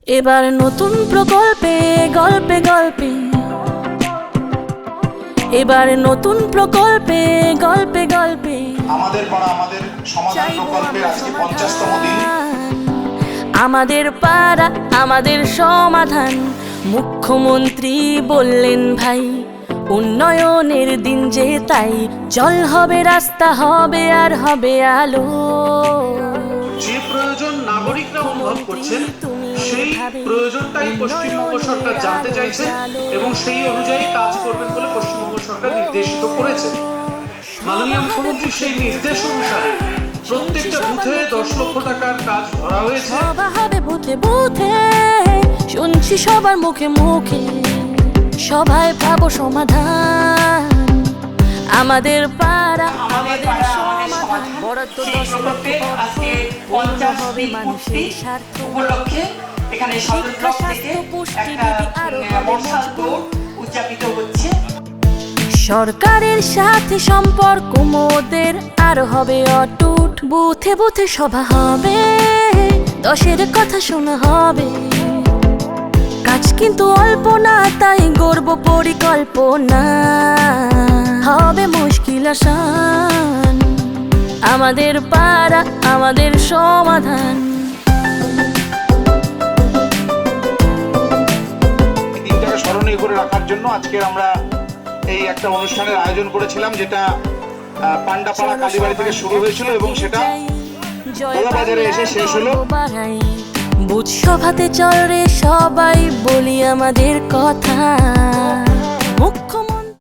এবার নতুন প্রকল্পে গল্পে গল্পে, এবার নতুন প্রকল্পে গল্পে গল্পে আমাদের পাড়া আমাদের সমাধান প্রকল্পের আজকে 50তম দিন। আমাদের পাড়া আমাদের সমাধান, মুখ্যমন্ত্রী বললেন ভাই উন্নয়নের দিন যে তাই, জল হবে রাস্তা হবে আর হবে আলো। যে প্রয়োজন নাগরিকরা অনুভব করছেন সেই প্রয়োজনটাই পশ্চিমবঙ্গ সরকার জানতে চাইছেন এবং সেই অনুযায়ী কাজ করবেন বলে পশ্চিমবঙ্গ সরকার নির্দেশিত করেছে। মাননীয় মুখ্যমন্ত্রী সেই নির্দেশ অনুসারে প্রত্যেকটা বুথে 10 লক্ষ টাকার কাজ ধরা হয়েছে। সভা হবে বুথে বুথে, শুনছি সবার মুখে মুখে, সভায় পাবো সমাধান। আমাদের পাড়া আমাদের সমাধান, বরাদ্দ 10 লক্ষ আজকে 50 হবে মানুষের স্বার্থ উপলক্ষে এখানে সদর ব্লক থেকে একটা বর্ষার দৌড় উদযাপিত হচ্ছে। সরকারের সাথে সম্পর্ক মোদের আর হবে অটুট, বুথে বুথে সভা হবে, 10-এর কথা শোনা হবে। কাজ কিন্তু অল্প না, তাই গর্ব পরিকল্পনা হবে মুশকিল আসান। আমাদের পাড়া আমাদের সমাধান। দিনটাকে স্মরণীয় করে রাখার জন্য আজকে আমরা এই একটা অনুষ্ঠানের আয়োজন করেছিলাম, যেটা পান্ডাপাড়া কালীবাড়ি থেকে শুরু হয়েছিল এবং সেটা বাজারে এসে শেষ হলো। বুঝ সভাতে চল রে সবাই বলি আমাদের কথা।